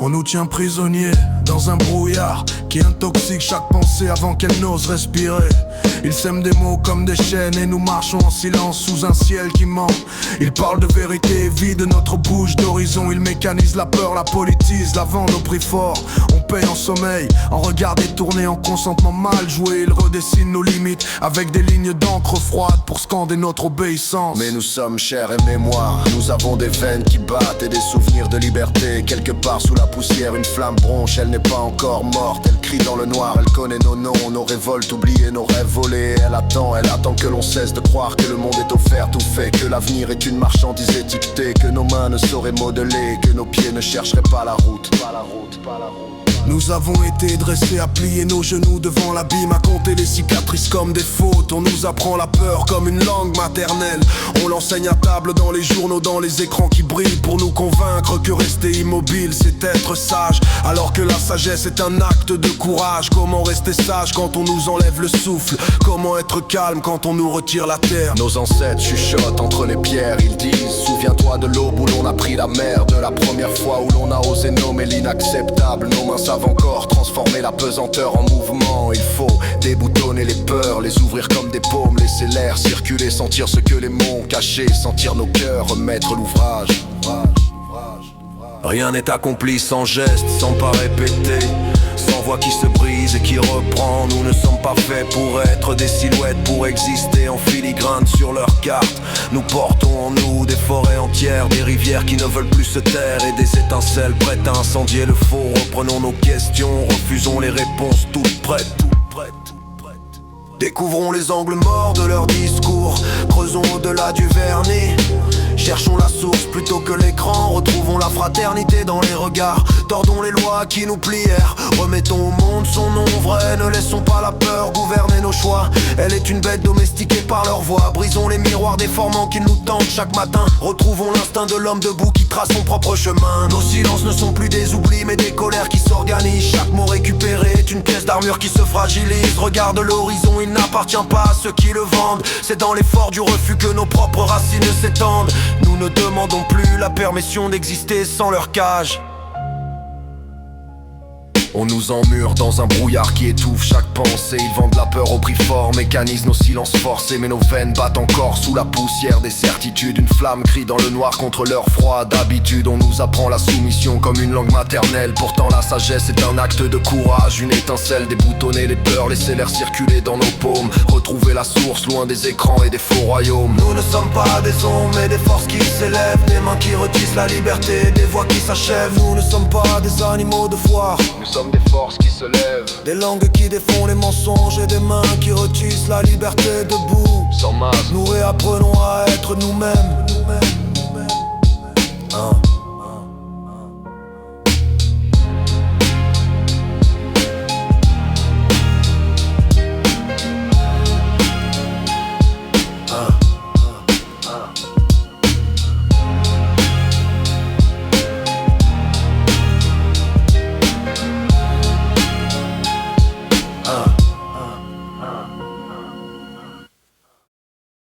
On nous tient prisonniers dans un brouillard qui intoxique chaque pensée avant qu'elle n'ose respirer. Ils sèment des mots comme des chaînes et nous marchons en silence sous un ciel qui ment. Ils parlent de vérité et vident notre bouche d'horizon. Ils mécanisent la peur, la politisent, la vendent au prix fort. On paye en sommeil, en regard détourné, en consentement mal joué. Ils redessinent nos limites avec des lignes d'encre froide pour scander notre obéissance. Mais nous sommes chair et mémoire, nous avons des veines qui battent et des souvenirs de liberté. Quelque part sous la poussière, une flamme bronche, elle n'est pas encore morte. Elle crie dans le noir, elle connaît nos noms, nos révoltes oubliées, nos rêves volés. Elle attend que l'on cesse de croire que le monde est offert, tout fait, que l'avenir est une marchandise étiquetée, que nos mains ne sauraient modeler, que nos pieds ne chercheraient pas la route. Nous avons été dressés à plier nos genoux devant l'abîme, à compter les cicatrices comme des fautes. On nous apprend la peur comme une langue maternelle. On l'enseigne à table dans les journaux, dans les écrans qui brillent, pour nous convaincre que rester immobile c'est être sage, alors que la sagesse est un acte de courage. Comment rester sage quand on nous enlève le souffle? Comment être calme quand on nous retire la terre? Nos ancêtres chuchotent entre les pierres, ils disent: souviens-toi de l'aube où l'on a pris la mer, de la première fois où l'on a osé nommer l'inacceptable. Nos mains savent encore transformer la pesanteur en mouvement. Il faut déboutonner les peurs, les ouvrir comme des paumes, laisser l'air circuler, sentir ce que les mots ont caché, sentir nos cœurs, remettre l'ouvrage. Rien n'est accompli sans geste, sans pas répéter, sans voix qui se brise et qui reprend. Nous ne sommes pas faits pour être des silhouettes, pour exister en filigrane sur leur carte. Nous portons en nous des forêts entières, des rivières qui ne veulent plus se taire et des étincelles prêtes à incendier le faux. Reprenons nos questions, refusons les réponses toutes prêtes. Découvrons les angles morts de leur discours, creusons au-delà du vernis. Cherchons la source plutôt que l'écran, retrouvons la fraternité dans les regards. Tordons les lois qui nous plièrent, remettons au monde son nom vrai. Ne laissons pas la peur gouverner nos choix, elle est une bête domestiquée par leur voix. Brisons les miroirs déformants qui nous tentent chaque matin. Retrouvons l'instinct de l'homme debout qui trace son propre chemin. Nos silences ne sont plus des oublis mais des colères qui s'organisent. Chaque mot récupéré est une pièce d'armure qui se fragilise. Regarde l'horizon, il n'appartient pas à ceux qui le vendent. C'est dans l'effort du refus que nos propres racines s'étendent. Nous ne demandons plus la permission d'exister sans leur cage. On nous emmure dans un brouillard qui étouffe chaque pensée. Ils vendent la peur au prix fort, mécanisent nos silences forcés. Mais nos veines battent encore sous la poussière des certitudes. Une flamme crie dans le noir contre leur froid d'habitude. On nous apprend la soumission comme une langue maternelle. Pourtant la sagesse est un acte de courage. Une étincelle, déboutonner les peurs, laisser l'air circuler dans nos paumes. Retrouver la source loin des écrans et des faux royaumes. Nous ne sommes pas des ombres mais des forces qui s'élèvent, des mains qui retissent la liberté, des voix qui s'achèvent. Nous ne sommes pas des animaux de foire, nous sommes des forces qui se lèvent, des langues qui défont les mensonges et des mains qui retissent la liberté debout. Sans masque, nous réapprenons à être nous-mêmes.